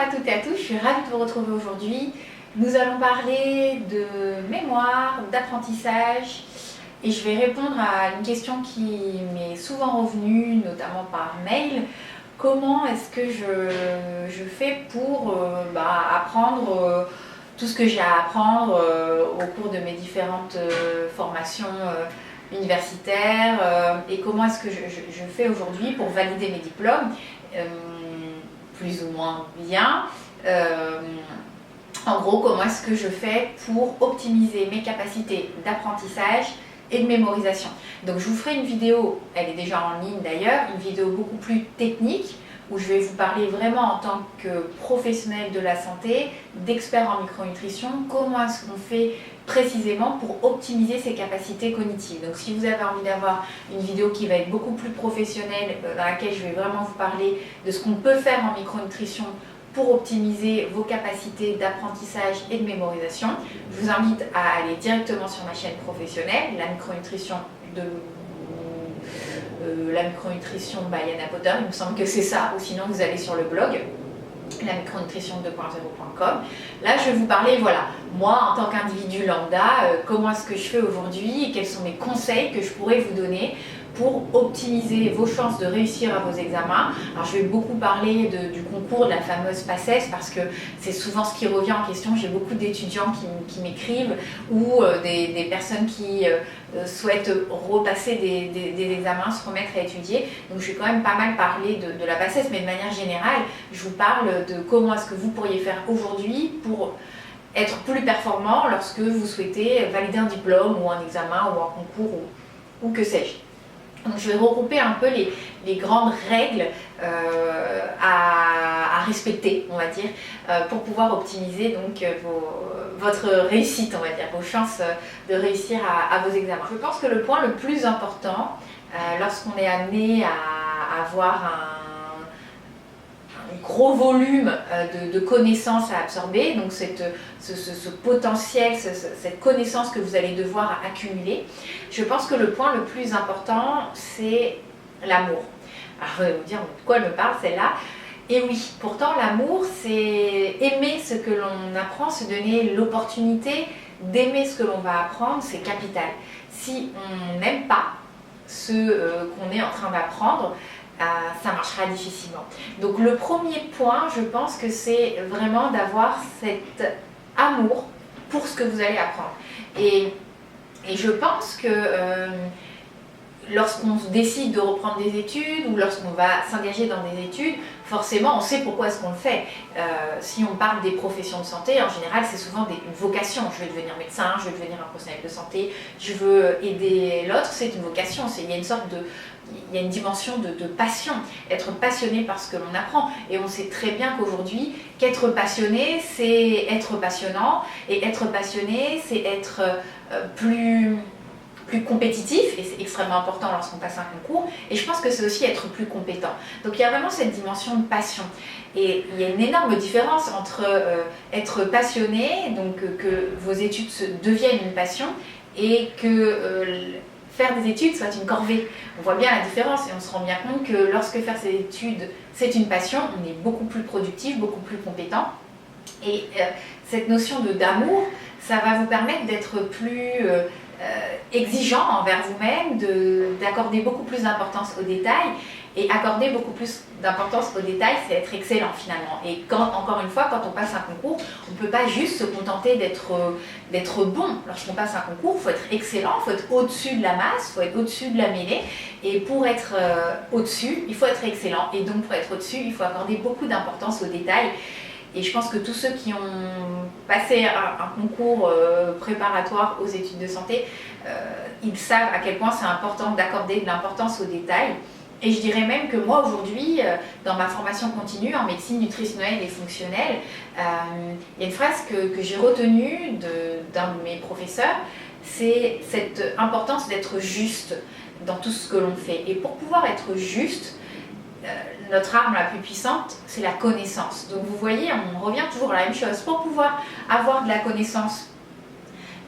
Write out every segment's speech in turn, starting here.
à toutes et à tous, je suis ravie de vous retrouver aujourd'hui. Nous allons parler de mémoire, d'apprentissage et je vais répondre à une question qui m'est souvent revenue, notamment par mail. Comment est-ce que je fais pour apprendre tout ce que j'ai à apprendre au cours de mes différentes formations universitaires et comment est-ce que je fais aujourd'hui pour valider mes diplômes plus ou moins bien. En gros, comment est-ce que je fais pour optimiser mes capacités d'apprentissage et de mémorisation. Donc je vous ferai une vidéo, elle est déjà en ligne d'ailleurs, une vidéo beaucoup plus technique où je vais vous parler vraiment en tant que professionnel de la santé, d'expert en micronutrition, comment est-ce qu'on fait précisément pour optimiser ses capacités cognitives. Donc si vous avez envie d'avoir une vidéo qui va être beaucoup plus professionnelle, dans laquelle je vais vraiment vous parler de ce qu'on peut faire en micronutrition pour optimiser vos capacités d'apprentissage et de mémorisation, je vous invite à aller directement sur ma chaîne professionnelle, la micronutrition Yana Potter, il me semble que c'est ça, ou sinon vous allez sur le blog la micronutrition 2.0.com. Là, je vais vous parler, voilà, moi en tant qu'individu lambda, comment est-ce que je fais aujourd'hui et quels sont mes conseils que je pourrais vous donner pour optimiser vos chances de réussir à vos examens. Alors je vais beaucoup parler du concours, de la fameuse PACES, parce que c'est souvent ce qui revient en question. J'ai beaucoup d'étudiants qui m'écrivent ou des personnes qui souhaitent repasser des examens, se remettre à étudier. Donc je vais quand même pas mal parler de la PACES, mais de manière générale, je vous parle de comment est-ce que vous pourriez faire aujourd'hui pour être plus performant lorsque vous souhaitez valider un diplôme ou un examen ou un concours ou que sais-je. Donc, je vais regrouper un peu les grandes règles à respecter, on va dire, pour pouvoir optimiser donc, votre réussite, on va dire, vos chances de réussir à vos examens. Je pense que le point le plus important, lorsqu'on est amené à avoir un gros volume de connaissances à absorber, donc ce potentiel, cette connaissance que vous allez devoir accumuler, je pense que le point le plus important, c'est l'amour. Alors vous allez vous dire, de quoi elle me parle celle-là? Et oui, pourtant l'amour, c'est aimer ce que l'on apprend, se donner l'opportunité d'aimer ce que l'on va apprendre, c'est capital. Si on n'aime pas ce qu'on est en train d'apprendre, ça marchera difficilement. Donc le premier point, je pense que c'est vraiment d'avoir cet amour pour ce que vous allez apprendre. Et je pense que lorsqu'on décide de reprendre des études ou lorsqu'on va s'engager dans des études, forcément on sait pourquoi est-ce qu'on le fait. Si on parle des professions de santé, en général c'est souvent une vocation. Je veux devenir médecin, je veux devenir un professionnel de santé, je veux aider l'autre, c'est une vocation. Il y a une sorte il y a une dimension de passion, être passionné par ce que l'on apprend. Et on sait très bien qu'aujourd'hui, qu'être passionné, c'est être passionnant. Et être passionné, c'est être plus compétitif, et c'est extrêmement important lorsqu'on passe un concours, et je pense que c'est aussi être plus compétent. Donc il y a vraiment cette dimension de passion. Et il y a une énorme différence entre être passionné, donc que vos études deviennent une passion, et que faire des études soit une corvée. On voit bien la différence et on se rend bien compte que lorsque faire ses études, c'est une passion, on est beaucoup plus productif, beaucoup plus compétent. Et cette notion d'amour, ça va vous permettre d'être plus exigeant envers vous-même, d'accorder beaucoup plus d'importance aux détails. Et accorder beaucoup plus d'importance aux détails, c'est être excellent finalement. Et encore une fois, quand on passe un concours, on ne peut pas juste se contenter d'être bon. Lorsqu'on passe un concours, il faut être excellent, il faut être au-dessus de la masse, il faut être au-dessus de la mêlée. Et pour être au-dessus, il faut être excellent. Et donc pour être au-dessus, il faut accorder beaucoup d'importance aux détails. Et je pense que tous ceux qui ont passé un concours préparatoire aux études de santé, ils savent à quel point c'est important d'accorder de l'importance aux détails. Et je dirais même que moi aujourd'hui, dans ma formation continue en médecine nutritionnelle et fonctionnelle, il y a une phrase que j'ai retenue d'un de mes professeurs, c'est cette importance d'être juste dans tout ce que l'on fait. Et pour pouvoir être juste, notre arme la plus puissante, c'est la connaissance. Donc vous voyez, on revient toujours à la même chose. Pour pouvoir avoir de la connaissance,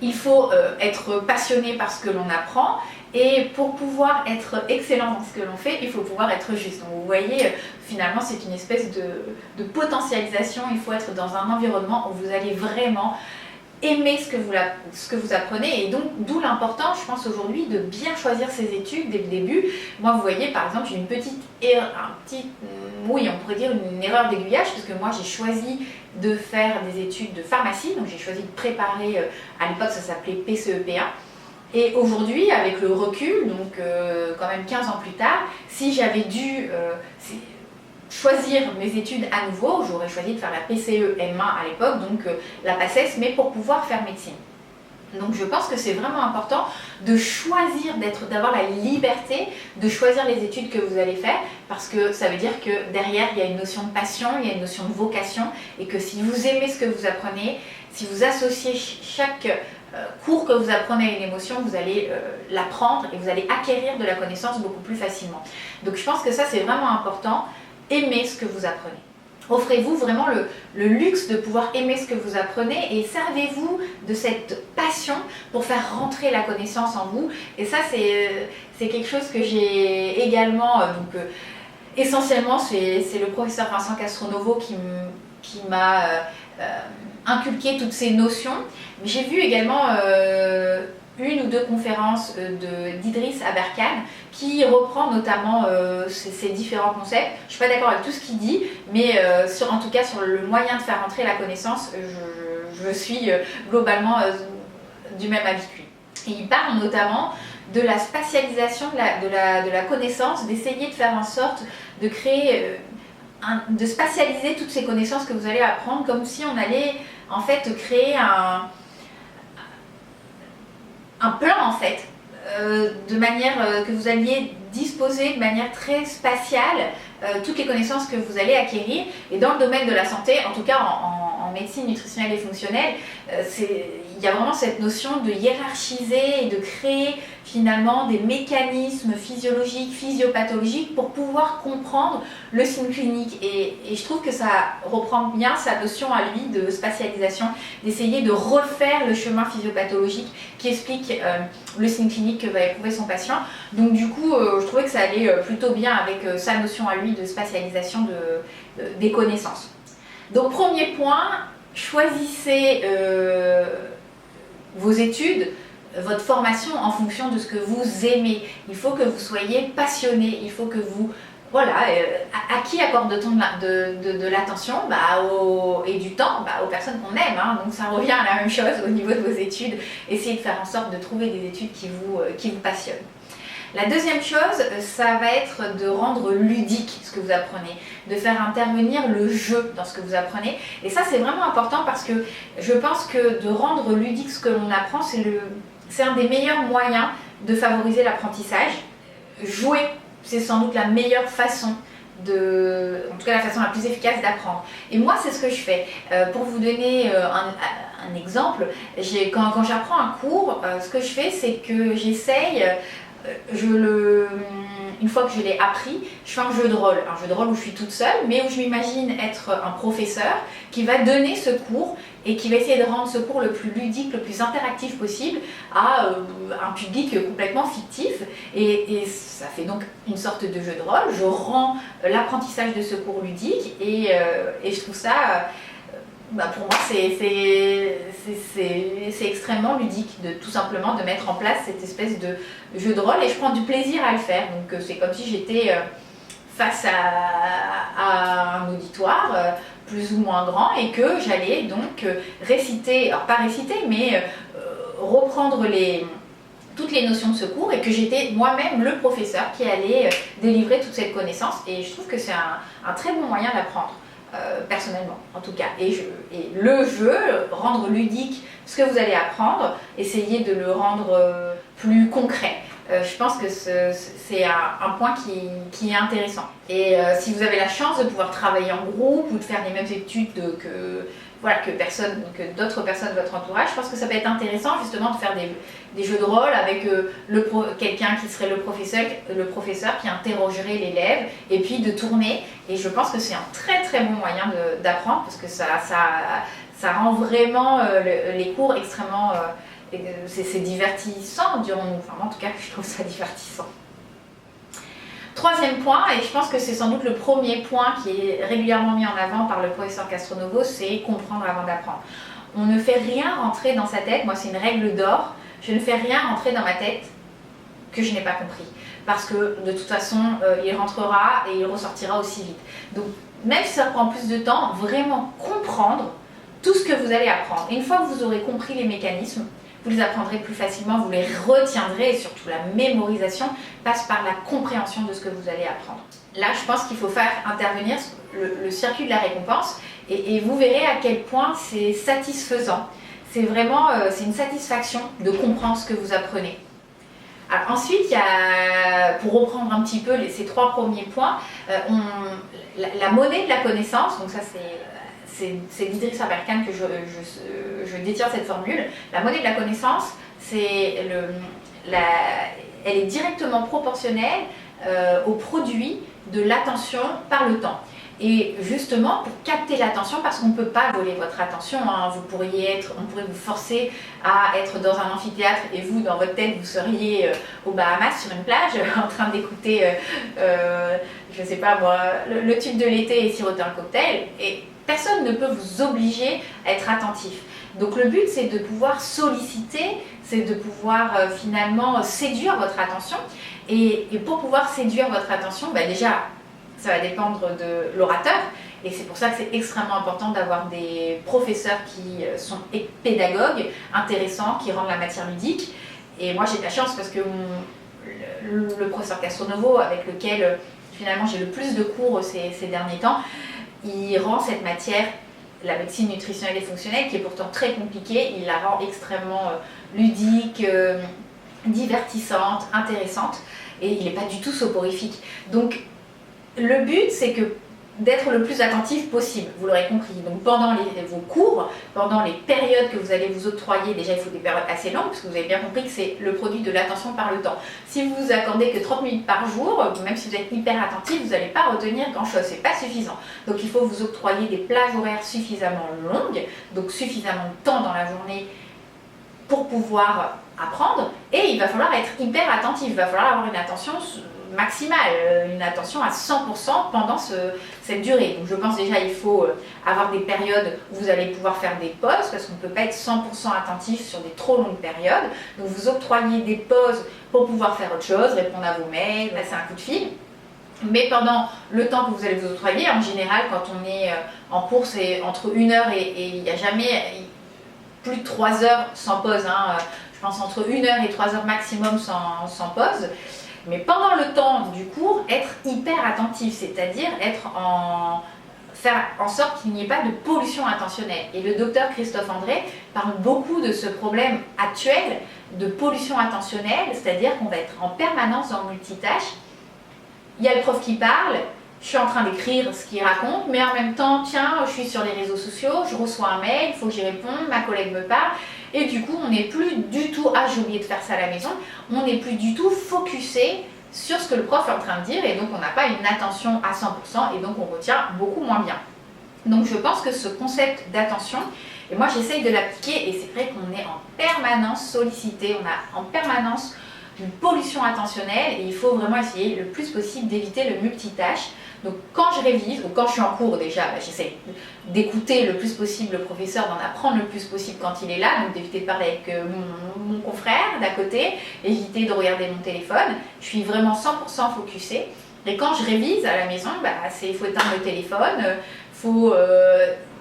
il faut être passionné par ce que l'on apprend Et pour pouvoir être excellent dans ce que l'on fait, il faut pouvoir être juste. Donc vous voyez, finalement, c'est une espèce de potentialisation. Il faut être dans un environnement où vous allez vraiment aimer ce que vous apprenez, et donc d'où l'importance, je pense aujourd'hui, de bien choisir ses études dès le début. Moi, vous voyez, par exemple, j'ai une petite erreur, oui, on pourrait dire une erreur d'aiguillage, parce que moi j'ai choisi de faire des études de pharmacie, donc j'ai choisi de préparer, à l'époque ça s'appelait PCEP1, et aujourd'hui, avec le recul, donc quand même 15 ans plus tard, si j'avais dû choisir mes études à nouveau, j'aurais choisi de faire la PCE-M1 à l'époque, donc la PACES, mais pour pouvoir faire médecine. Donc je pense que c'est vraiment important de choisir, d'avoir la liberté de choisir les études que vous allez faire, parce que ça veut dire que derrière il y a une notion de passion, il y a une notion de vocation, et que si vous aimez ce que vous apprenez, si vous associez chaque cours que vous apprenez à une émotion, vous allez l'apprendre et vous allez acquérir de la connaissance beaucoup plus facilement. Donc je pense que ça c'est vraiment important. Aimez ce que vous apprenez. Offrez-vous vraiment le luxe de pouvoir aimer ce que vous apprenez et servez-vous de cette passion pour faire rentrer la connaissance en vous. Et ça, c'est quelque chose que j'ai également, essentiellement, c'est le professeur Vincent Castronovo qui m'a inculqué toutes ces notions. J'ai vu également une ou deux conférences d'Idriss Aberkane qui reprend notamment ces différents concepts. Je ne suis pas d'accord avec tout ce qu'il dit, mais en tout cas sur le moyen de faire entrer la connaissance, je suis globalement du même avis que lui. Et il parle notamment de la spatialisation de la connaissance, d'essayer de faire en sorte de créer, de spatialiser toutes ces connaissances que vous allez apprendre, comme si on allait en fait créer un plan en fait, de manière que vous alliez disposer de manière très spatiale toutes les connaissances que vous allez acquérir. Et dans le domaine de la santé, en tout cas en médecine nutritionnelle et fonctionnelle, il y a vraiment cette notion de hiérarchiser et de créer finalement des mécanismes physiologiques, physiopathologiques pour pouvoir comprendre le signe clinique. Et je trouve que ça reprend bien sa notion à lui de spatialisation, d'essayer de refaire le chemin physiopathologique qui explique le signe clinique que va éprouver son patient. Donc du coup, je trouvais que ça allait plutôt bien avec sa notion à lui de spatialisation des connaissances. Donc premier point, choisissez vos études, votre formation en fonction de ce que vous aimez. Il faut que vous soyez passionné, il faut que vous... Voilà, à qui accorde-t-on de l'attention et du temps aux personnes qu'on aime, hein. Donc ça revient à la même chose au niveau de vos études. Essayez de faire en sorte de trouver des études qui vous passionnent. La deuxième chose, ça va être de rendre ludique ce que vous apprenez, de faire intervenir le jeu dans ce que vous apprenez. Et ça, c'est vraiment important parce que je pense que de rendre ludique ce que l'on apprend, c'est un des meilleurs moyens de favoriser l'apprentissage. Jouer, c'est sans doute la meilleure façon en tout cas la façon la plus efficace d'apprendre. Et moi, c'est ce que je fais. Pour vous donner un exemple, quand j'apprends un cours, ce que je fais, c'est que j'essaye... une fois que je l'ai appris, je fais un jeu de rôle où je suis toute seule, mais où je m'imagine être un professeur qui va donner ce cours et qui va essayer de rendre ce cours le plus ludique, le plus interactif possible à un public complètement fictif. Et ça fait donc une sorte de jeu de rôle. Je rends l'apprentissage de ce cours ludique et je trouve ça... pour moi, c'est extrêmement ludique de tout simplement de mettre en place cette espèce de jeu de rôle et je prends du plaisir à le faire. Donc c'est comme si j'étais face à un auditoire plus ou moins grand et que j'allais donc réciter, alors pas réciter, mais reprendre toutes les notions de ce cours et que j'étais moi-même le professeur qui allait délivrer toute cette connaissance. Et je trouve que c'est un très bon moyen d'apprendre. Personnellement en tout cas, et le jeu, rendre ludique ce que vous allez apprendre, essayer de le rendre plus concret. Je pense que c'est un point qui est intéressant. Et si vous avez la chance de pouvoir travailler en groupe ou de faire les mêmes études que d'autres personnes de votre entourage, je pense que ça peut être intéressant justement de faire des jeux de rôle avec quelqu'un qui serait le professeur qui interrogerait l'élève et puis de tourner. Et je pense que c'est un très très bon moyen d'apprendre parce que ça rend vraiment les cours extrêmement c'est divertissant, dirons-nous. Enfin, moi, en tout cas, je trouve ça divertissant. Troisième point, et je pense que c'est sans doute le premier point qui est régulièrement mis en avant par le professeur Castronovo, c'est comprendre avant d'apprendre. On ne fait rien rentrer dans sa tête, moi c'est une règle d'or, je ne fais rien rentrer dans ma tête que je n'ai pas compris. Parce que de toute façon, il rentrera et il ressortira aussi vite. Donc même si ça prend plus de temps, vraiment comprendre tout ce que vous allez apprendre. Et une fois que vous aurez compris les mécanismes, vous les apprendrez plus facilement, vous les retiendrez et surtout la mémorisation passe par la compréhension de ce que vous allez apprendre. Là, je pense qu'il faut faire intervenir le circuit de la récompense et vous verrez à quel point c'est satisfaisant. C'est vraiment c'est une satisfaction de comprendre ce que vous apprenez. Alors, ensuite, il y a, pour reprendre un petit peu ces trois premiers points, la monnaie de la connaissance, donc ça c'est d'Idriss Aberkan que je détiens cette formule. La monnaie de la connaissance, elle est directement proportionnelle au produit de l'attention par le temps. Et justement, pour capter l'attention, parce qu'on ne peut pas voler votre attention, hein, on pourrait vous forcer à être dans un amphithéâtre et vous, dans votre tête, vous seriez aux Bahamas sur une plage en train d'écouter, je ne sais pas moi, le tube de l'été et siroter un cocktail. Et personne ne peut vous obliger à être attentif. Donc le but, c'est de pouvoir solliciter, c'est de pouvoir finalement séduire votre attention. Et pour pouvoir séduire votre attention, déjà, ça va dépendre de l'orateur. Et c'est pour ça que c'est extrêmement important d'avoir des professeurs qui sont pédagogues, intéressants, qui rendent la matière ludique. Et moi, j'ai de la chance parce que le professeur Castronovo, avec lequel finalement j'ai le plus de cours ces derniers temps, il rend cette matière, la médecine nutritionnelle et fonctionnelle, qui est pourtant très compliquée, il la rend extrêmement ludique, divertissante, intéressante, et il n'est pas du tout soporifique. Donc le but, c'est d'être le plus attentif possible, vous l'aurez compris. Donc pendant vos cours, pendant les périodes que vous allez vous octroyer, déjà il faut des périodes assez longues, parce que vous avez bien compris que c'est le produit de l'attention par le temps. Si vous vous accordez que 30 minutes par jour, même si vous êtes hyper attentif, vous n'allez pas retenir grand chose, c'est pas suffisant. Donc il faut vous octroyer des plages horaires suffisamment longues, donc suffisamment de temps dans la journée pour pouvoir apprendre, et il va falloir être hyper attentif, il va falloir avoir une attention maximale, une attention à 100% pendant cette durée. Donc je pense déjà il faut avoir des périodes où vous allez pouvoir faire des pauses, parce qu'on ne peut pas être 100% attentif sur des trop longues périodes. Donc vous octroyez des pauses pour pouvoir faire autre chose, répondre à vos mails, passer un coup de fil. Mais pendant le temps que vous allez vous octroyer, en général quand on est en cours, c'est entre 1 heure et il n'y a jamais plus de 3 heures sans pause, hein. Je pense entre 1 heure et 3 heures maximum sans pause. Mais pendant le temps du cours, être hyper attentif, c'est-à-dire faire en sorte qu'il n'y ait pas de pollution attentionnelle. Et le docteur Christophe André parle beaucoup de ce problème actuel de pollution attentionnelle, c'est-à-dire qu'on va être en permanence dans le multitâche. Il y a le prof qui parle, je suis en train d'écrire ce qu'il raconte, mais en même temps, tiens, je suis sur les réseaux sociaux, je reçois un mail, il faut que j'y réponde, ma collègue me parle. Et du coup, on n'est plus du tout, ah j'ai oublié de faire ça à la maison, on n'est plus du tout focusé sur ce que le prof est en train de dire, et donc on n'a pas une attention à 100% et donc on retient beaucoup moins bien. Donc je pense que ce concept d'attention, et moi j'essaye de l'appliquer, et c'est vrai qu'on est en permanence sollicité, on a en permanence une pollution attentionnelle, et il faut vraiment essayer le plus possible d'éviter le multitâche. Donc quand je révise, ou quand je suis en cours déjà, j'essaie d'écouter le plus possible le professeur, d'en apprendre le plus possible quand il est là, donc d'éviter de parler avec mon confrère d'à côté, éviter de regarder mon téléphone. Je suis vraiment 100% focusée. Et quand je révise à la maison, il faut éteindre le téléphone, il faut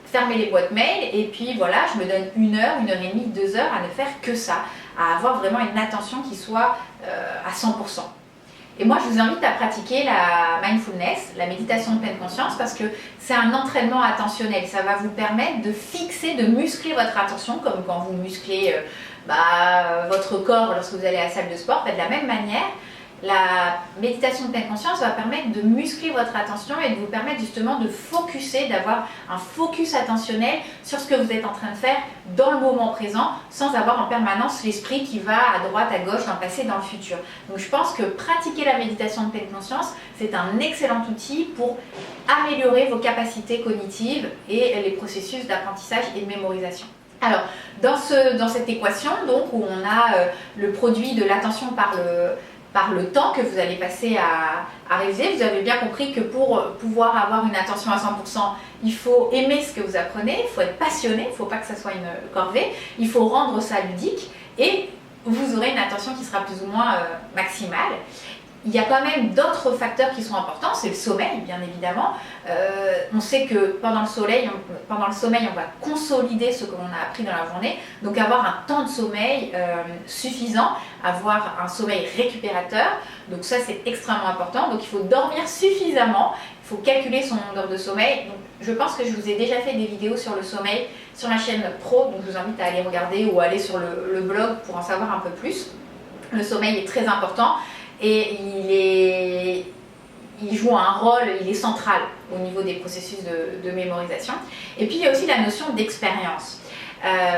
fermer les boîtes mail, et puis voilà, je me donne 1 heure, 1 heure et demie, 2 heures à ne faire que ça, à avoir vraiment une attention qui soit à 100%. Et moi, je vous invite à pratiquer la mindfulness, la méditation de pleine conscience, parce que c'est un entraînement attentionnel. Ça va vous permettre de fixer, de muscler votre attention, comme quand vous musclez votre corps lorsque vous allez à la salle de sport. De la même manière, la méditation de pleine conscience va permettre de muscler votre attention et de vous permettre justement de focuser, d'avoir un focus attentionnel sur ce que vous êtes en train de faire dans le moment présent, sans avoir en permanence l'esprit qui va à droite, à gauche, dans le passé, dans le futur. Donc je pense que pratiquer la méditation de pleine conscience, c'est un excellent outil pour améliorer vos capacités cognitives et les processus d'apprentissage et de mémorisation. Alors, dans cette équation, donc, où on a le produit de l'attention par le temps que vous allez passer à réviser, vous avez bien compris que pour pouvoir avoir une attention à 100%, il faut aimer ce que vous apprenez, il faut être passionné, il ne faut pas que ça soit une corvée, il faut rendre ça ludique et vous aurez une attention qui sera plus ou moins maximale. Il y a quand même d'autres facteurs qui sont importants, c'est le sommeil bien évidemment. On sait que pendant le sommeil, on va consolider ce que l'on a appris dans la journée, donc avoir un temps de sommeil suffisant, avoir un sommeil récupérateur, donc ça c'est extrêmement important, donc il faut dormir suffisamment, il faut calculer son nombre d'heures de sommeil. Donc, je pense que je vous ai déjà fait des vidéos sur le sommeil sur ma chaîne pro, donc je vous invite à aller regarder ou aller sur le blog pour en savoir un peu plus. Le sommeil est très important. Et il joue un rôle, il est central au niveau des processus de mémorisation. Et puis il y a aussi la notion d'expérience.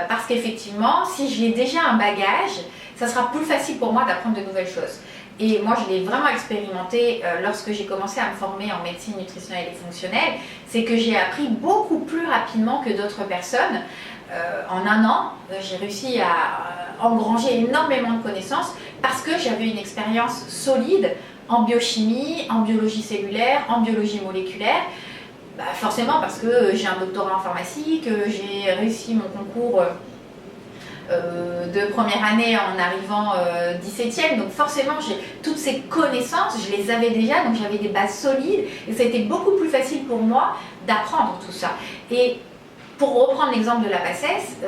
Parce qu'effectivement, si j'ai déjà un bagage, ça sera plus facile pour moi d'apprendre de nouvelles choses. Et moi, je l'ai vraiment expérimenté lorsque j'ai commencé à me former en médecine nutritionnelle et fonctionnelle, c'est que j'ai appris beaucoup plus rapidement que d'autres personnes. En un an, j'ai réussi à engranger énormément de connaissances parce que j'avais une expérience solide en biochimie, en biologie cellulaire, en biologie moléculaire. Forcément parce que j'ai un doctorat en pharmacie, que j'ai réussi mon concours de première année en arrivant 17e, donc forcément j'ai toutes ces connaissances, je les avais déjà, donc j'avais des bases solides et ça a été beaucoup plus facile pour moi d'apprendre tout ça. Et pour reprendre l'exemple de la PACES,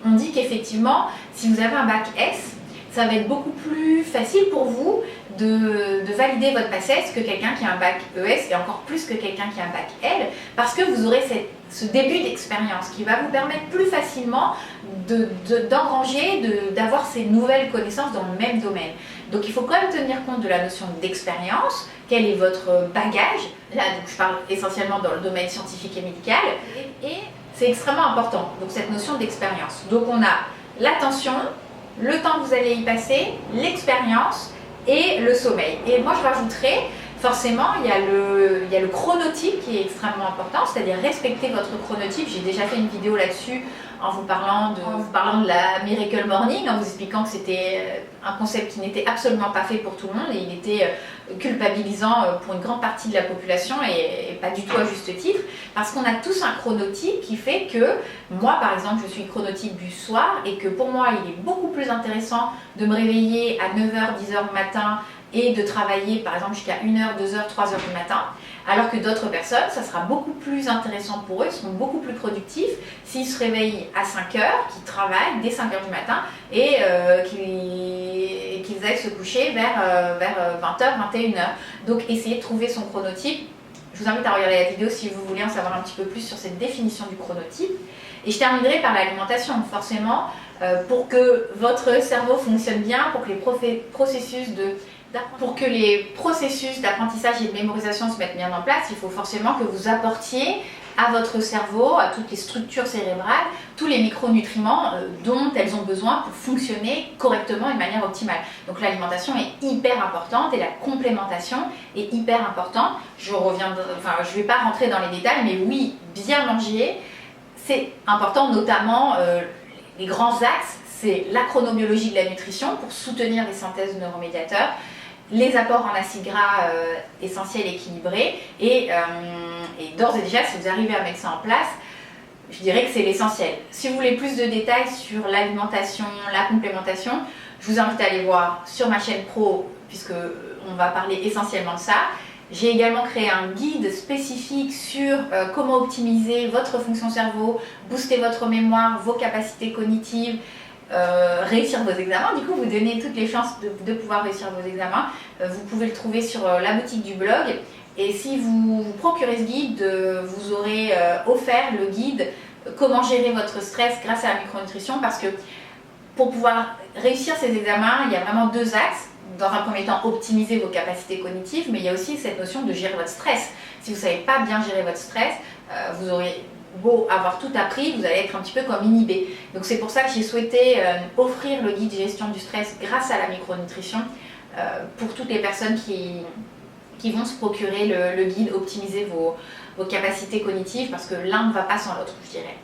on dit qu'effectivement, si vous avez un bac S, ça va être beaucoup plus facile pour vous de valider votre PACES que quelqu'un qui a un bac ES et encore plus que quelqu'un qui a un bac L, parce que vous aurez ce début d'expérience qui va vous permettre plus facilement d'engranger, d'avoir ces nouvelles connaissances dans le même domaine. Donc il faut quand même tenir compte de la notion d'expérience, quel est votre bagage. Là, donc, je parle essentiellement dans le domaine scientifique et médical, et c'est extrêmement important, donc cette notion d'expérience. Donc on a l'attention, le temps que vous allez y passer, l'expérience et le sommeil. Et moi je rajouterais, forcément, il y a le chronotype qui est extrêmement important, c'est-à-dire respecter votre chronotype. J'ai déjà fait une vidéo là-dessus en vous parlant de la Miracle Morning, en vous expliquant que c'était un concept qui n'était absolument pas fait pour tout le monde et il était culpabilisant pour une grande partie de la population et pas du tout à juste titre, parce qu'on a tous un chronotype qui fait que, moi par exemple, je suis chronotype du soir et que pour moi il est beaucoup plus intéressant de me réveiller à 9h, 10h du matin et de travailler par exemple jusqu'à 1h, 2h, 3h du matin, alors que d'autres personnes, ça sera beaucoup plus intéressant pour eux, ils seront beaucoup plus productifs s'ils se réveillent à 5h, qu'ils travaillent dès 5h du matin et qu'ils aillent se coucher vers 20h, 21h. Donc essayez de trouver son chronotype. Je vous invite à regarder la vidéo si vous voulez en savoir un petit peu plus sur cette définition du chronotype. Et je terminerai par l'alimentation, forcément, pour que votre cerveau fonctionne bien, pour que les processus d'apprentissage et de mémorisation se mettent bien en place, il faut forcément que vous apportiez à votre cerveau, à toutes les structures cérébrales, tous les micronutriments dont elles ont besoin pour fonctionner correctement et de manière optimale. Donc l'alimentation est hyper importante et la complémentation est hyper importante. Je ne vais pas rentrer dans les détails, mais oui, bien manger, c'est important, notamment les grands axes, c'est la chronobiologie de la nutrition pour soutenir les synthèses de neuromédiateurs, les apports en acides gras essentiels équilibrés et d'ores et déjà, si vous arrivez à mettre ça en place, je dirais que c'est l'essentiel. Si vous voulez plus de détails sur l'alimentation, la complémentation, je vous invite à aller voir sur ma chaîne pro, puisque on va parler essentiellement de ça. J'ai également créé un guide spécifique sur comment optimiser votre fonction cerveau, booster votre mémoire, vos capacités cognitives, réussir vos examens. Du coup, vous donnez toutes les chances de pouvoir réussir vos examens. Vous pouvez le trouver sur la boutique du blog. Et si vous procurez ce guide, vous aurez offert le guide comment gérer votre stress grâce à la micronutrition, parce que pour pouvoir réussir ces examens, il y a vraiment deux axes. Dans un premier temps, optimiser vos capacités cognitives, mais il y a aussi cette notion de gérer votre stress. Si vous ne savez pas bien gérer votre stress, vous aurez beau avoir tout appris, vous allez être un petit peu comme inhibé. Donc c'est pour ça que j'ai souhaité offrir le guide gestion du stress grâce à la micronutrition pour toutes les personnes qui vont se procurer le guide optimiser vos capacités cognitives, parce que l'un ne va pas sans l'autre, je dirais.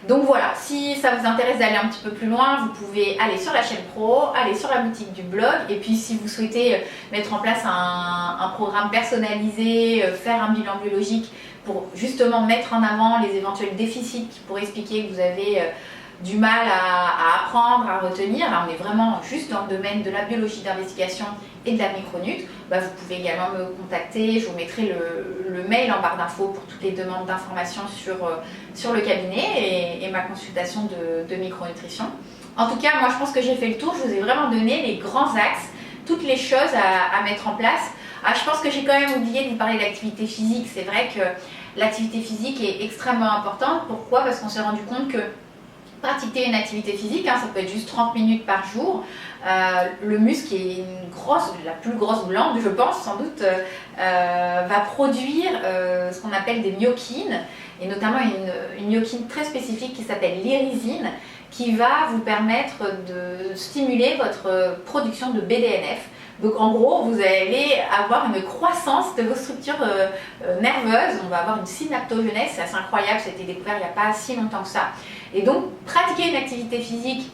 Donc voilà, si ça vous intéresse d'aller un petit peu plus loin, vous pouvez aller sur la chaîne pro, aller sur la boutique du blog, et puis si vous souhaitez mettre en place un programme personnalisé, faire un bilan biologique pour justement mettre en avant les éventuels déficits qui pourraient expliquer que vous avez du mal à apprendre, à retenir. Là, on est vraiment juste dans le domaine de la biologie d'investigation et de la micronute. Vous pouvez également me contacter. Je vous mettrai le mail en barre d'infos pour toutes les demandes d'informations sur le cabinet et ma consultation de micronutrition. En tout cas, moi, je pense que j'ai fait le tour. Je vous ai vraiment donné les grands axes, toutes les choses à mettre en place. Je pense que j'ai quand même oublié de vous parler d'activité physique. C'est vrai que l'activité physique est extrêmement importante. Pourquoi? Parce qu'on s'est rendu compte que pratiquer une activité physique, ça peut être juste 30 minutes par jour. Le muscle, qui est la plus grosse glande, je pense, sans doute, va produire ce qu'on appelle des myokines, et notamment une myokine très spécifique qui s'appelle l'irysine, qui va vous permettre de stimuler votre production de BDNF. Donc en gros, vous allez avoir une croissance de vos structures nerveuses, on va avoir une synaptogenèse, c'est assez incroyable, ça a été découvert il n'y a pas si longtemps que ça. Et donc, pratiquer une activité physique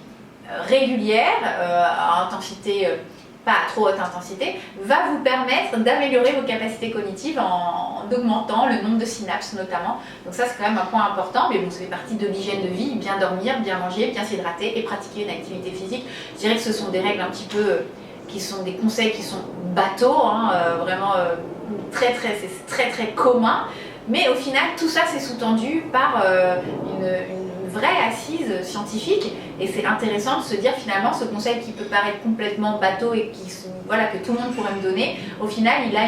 régulière, à intensité, pas à trop haute intensité, va vous permettre d'améliorer vos capacités cognitives en augmentant le nombre de synapses notamment. Donc ça, c'est quand même un point important, mais bon, ça fait partie de l'hygiène de vie, bien dormir, bien manger, bien s'hydrater et pratiquer une activité physique. Je dirais que ce sont des règles un petit peu... qui sont des conseils qui sont bateaux, vraiment c'est très commun, mais au final tout ça c'est sous-tendu par une vraie assise scientifique, et c'est intéressant de se dire finalement ce conseil qui peut paraître complètement bateau et que tout le monde pourrait me donner, au final il a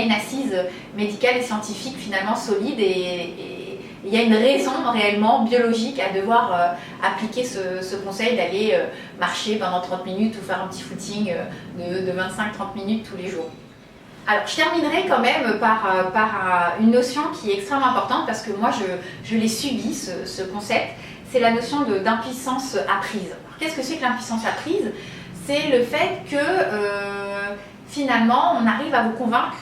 une assise médicale et scientifique finalement solide, et il y a une raison réellement biologique à devoir appliquer ce conseil d'aller marcher pendant 30 minutes ou faire un petit footing de 25-30 minutes tous les jours. Alors, je terminerai quand même par une notion qui est extrêmement importante, parce que moi je l'ai subi, ce concept, c'est la notion d'impuissance apprise. Alors, qu'est-ce que c'est que l'impuissance apprise? C'est le fait que finalement on arrive à vous convaincre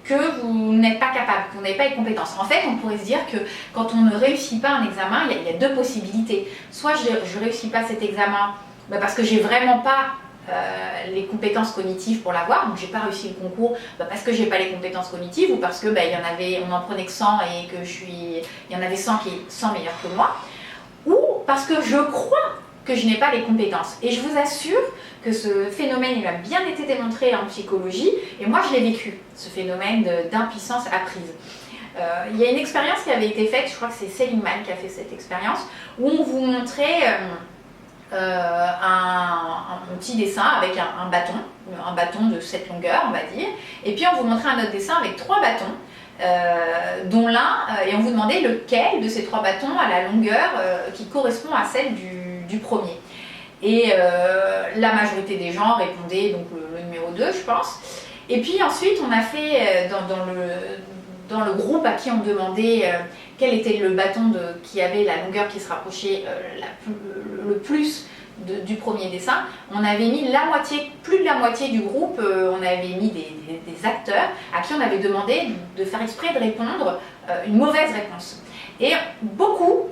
que vous n'êtes pas capable, que vous n'avez pas les compétences. En fait, on pourrait se dire que quand on ne réussit pas un examen, il y a deux possibilités. Soit je ne réussis pas cet examen parce que j'ai vraiment pas les compétences cognitives pour l'avoir, donc j'ai pas réussi le concours parce que j'ai pas les compétences cognitives, ou parce que on en prenait que 100 et que il y en avait 100 qui sont meilleurs que moi, ou parce que je crois que je n'ai pas les compétences. Et je vous assure que ce phénomène, il a bien été démontré en psychologie, et moi je l'ai vécu, ce phénomène d'impuissance apprise. Il y a une expérience qui avait été faite, je crois que c'est Seligman qui a fait cette expérience, où on vous montrait un petit dessin avec un bâton de cette longueur, on va dire, et puis on vous montrait un autre dessin avec 3 bâtons, dont l'un, et on vous demandait lequel de ces 3 bâtons a la longueur qui correspond à celle du premier. Et la majorité des gens répondaient donc le numéro 2, je pense. Et puis ensuite, on a fait dans le groupe à qui on demandait quel était le bâton qui avait la longueur qui se rapprochait le plus du premier dessin, on avait mis plus de la moitié du groupe, on avait mis des acteurs à qui on avait demandé de faire exprès de répondre une mauvaise réponse. Et beaucoup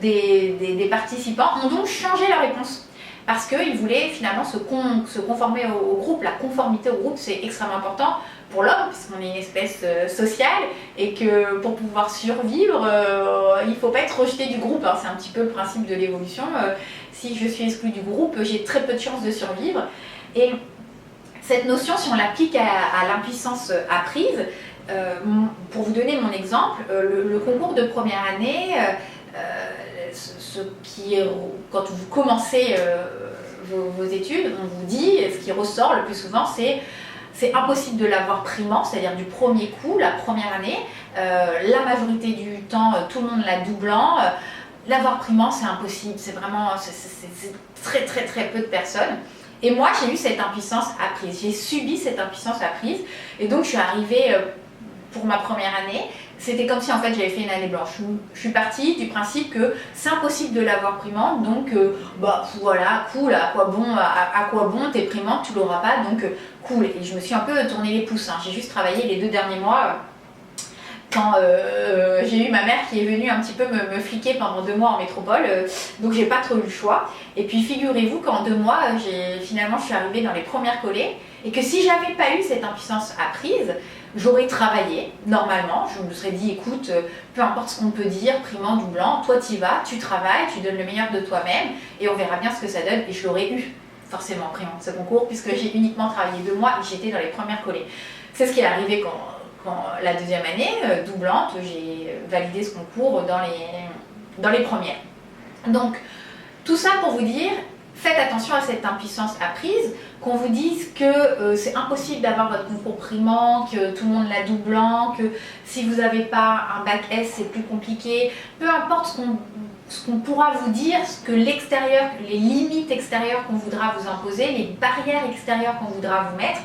des participants ont donc changé leur réponse, parce qu'ils voulaient finalement se conformer au groupe. La conformité au groupe, c'est extrêmement important pour l'homme, puisqu'on est une espèce sociale, et que pour pouvoir survivre, il ne faut pas être rejeté du groupe. C'est un petit peu le principe de l'évolution. Si je suis exclue du groupe, j'ai très peu de chances de survivre. Et cette notion, si on l'applique à l'impuissance apprise, pour vous donner mon exemple, le concours de première année, quand vous commencez vos études, on vous dit, ce qui ressort le plus souvent, c'est impossible de l'avoir primant, c'est-à-dire du premier coup, la première année. La majorité du temps, tout le monde l'a doublant. L'avoir primant, c'est impossible, c'est très peu de personnes. Et moi, j'ai eu cette impuissance apprise, j'ai subi cette impuissance apprise, et donc je suis arrivée pour ma première année. C'était comme si en fait j'avais fait une année blanche. Je suis partie du principe que c'est impossible de l'avoir primante, donc voilà, cool, à quoi bon, t'es primante, tu l'auras pas, donc cool. Et je me suis un peu tourné les pouces, j'ai juste travaillé les 2 derniers mois quand j'ai eu ma mère qui est venue un petit peu me fliquer pendant 2 mois en métropole, donc j'ai pas trop eu le choix. Et puis figurez-vous qu'en 2 mois, finalement je suis arrivée dans les premières collées, et que si j'avais pas eu cette impuissance apprise, j'aurais travaillé normalement. Je me serais dit, écoute, peu importe ce qu'on peut dire, primant, doublant, toi t'y vas, tu travailles, tu donnes le meilleur de toi-même, et on verra bien ce que ça donne. Et je l'aurais eu forcément primant ce concours, puisque j'ai uniquement travaillé 2 mois et j'étais dans les premières collées. C'est ce qui est arrivé quand la deuxième année, doublante, j'ai validé ce concours dans les premières. Donc, tout ça pour vous dire, faites attention à cette impuissance apprise, qu'on vous dise que c'est impossible d'avoir votre concours primant, que tout le monde l'a doublant, que si vous n'avez pas un bac S, c'est plus compliqué. Peu importe ce qu'on pourra vous dire, ce que l'extérieur, les limites extérieures qu'on voudra vous imposer, les barrières extérieures qu'on voudra vous mettre,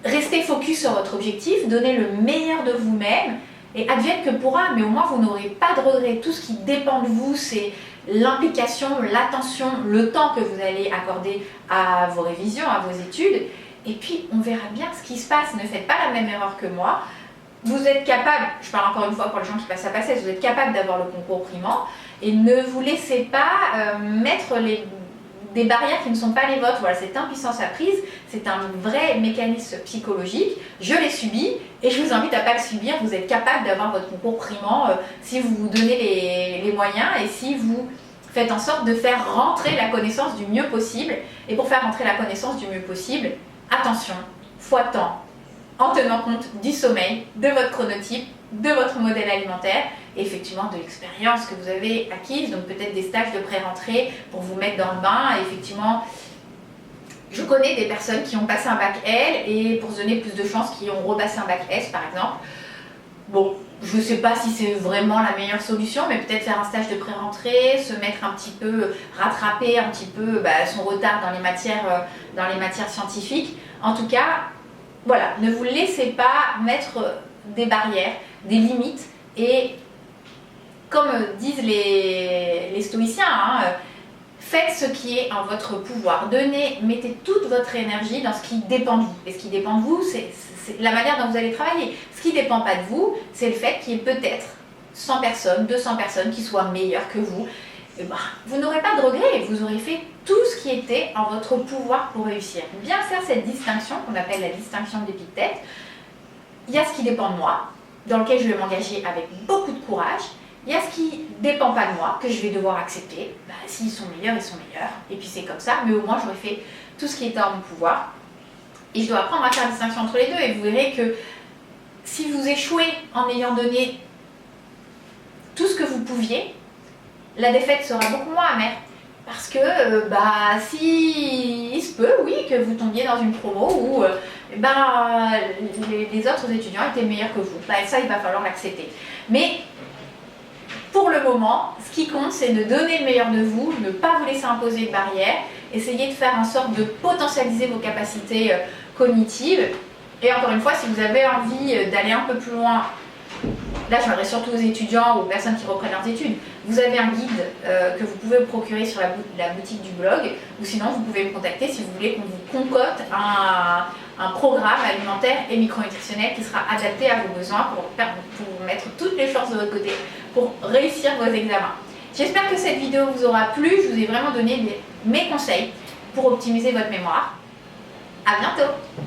restez focus sur votre objectif, donnez le meilleur de vous-même et advienne que pourra, mais au moins vous n'aurez pas de regrets. Tout ce qui dépend de vous, c'est l'implication, l'attention, le temps que vous allez accorder à vos révisions, à vos études. Et puis on verra bien ce qui se passe. Ne faites pas la même erreur que moi. Vous êtes capable, je parle encore une fois pour les gens qui passent à PACES, vous êtes capable d'avoir le concours primant et ne vous laissez pas mettre des barrières qui ne sont pas les vôtres. Voilà, cette impuissance apprise, c'est un vrai mécanisme psychologique. Je l'ai subi et je vous invite à ne pas le subir. Vous êtes capable d'avoir votre concours primant si vous vous donnez les moyens et si vous faites en sorte de faire rentrer la connaissance du mieux possible. Et pour faire rentrer la connaissance du mieux possible, attention, fois-temps, en tenant compte du sommeil, de votre chronotype, de votre modèle alimentaire et effectivement de l'expérience que vous avez acquise, donc peut-être des stages de pré-rentrée pour vous mettre dans le bain. Et effectivement, je connais des personnes qui ont passé un bac L et pour se donner plus de chances, qui ont repassé un bac S par exemple. Bon, je ne sais pas si c'est vraiment la meilleure solution, mais peut-être faire un stage de pré-rentrée, se mettre un petit peu, rattraper un petit peu son retard dans les matières scientifiques. En tout cas, voilà, ne vous laissez pas mettre des barrières, des limites et comme disent les stoïciens, faites ce qui est en votre pouvoir. Mettez toute votre énergie dans ce qui dépend de vous. Et ce qui dépend de vous, c'est la manière dont vous allez travailler. Ce qui ne dépend pas de vous, c'est le fait qu'il y ait peut-être 100 personnes, 200 personnes qui soient meilleures que vous. Et vous n'aurez pas de regrets, vous aurez fait tout ce qui était en votre pouvoir pour réussir. Bien faire cette distinction qu'on appelle la distinction d'Épictète. Il y a ce qui dépend de moi, dans lequel je vais m'engager avec beaucoup de courage. Il y a ce qui ne dépend pas de moi, que je vais devoir accepter. S'ils sont meilleurs, ils sont meilleurs. Et puis c'est comme ça, mais au moins j'aurais fait tout ce qui était en mon pouvoir. Et je dois apprendre à faire la distinction entre les deux. Et vous verrez que si vous échouez en ayant donné tout ce que vous pouviez, la défaite sera beaucoup moins amère. Parce que si il se peut, oui, que vous tombiez dans une promo où les autres étudiants étaient meilleurs que vous. Ça, il va falloir l'accepter. Mais pour le moment, ce qui compte, c'est de donner le meilleur de vous, ne pas vous laisser imposer de barrières, essayer de faire en sorte de potentialiser vos capacités cognitives. Et encore une fois, si vous avez envie d'aller un peu plus loin, là je m'adresse surtout aux étudiants ou aux personnes qui reprennent leurs études, vous avez un guide que vous pouvez vous procurer sur la boutique du blog, ou sinon vous pouvez me contacter si vous voulez qu'on vous concocte un programme alimentaire et micronutritionnel qui sera adapté à vos besoins pour vous mettre toutes les chances de votre côté pour réussir vos examens. J'espère que cette vidéo vous aura plu, je vous ai vraiment donné mes conseils pour optimiser votre mémoire. À bientôt!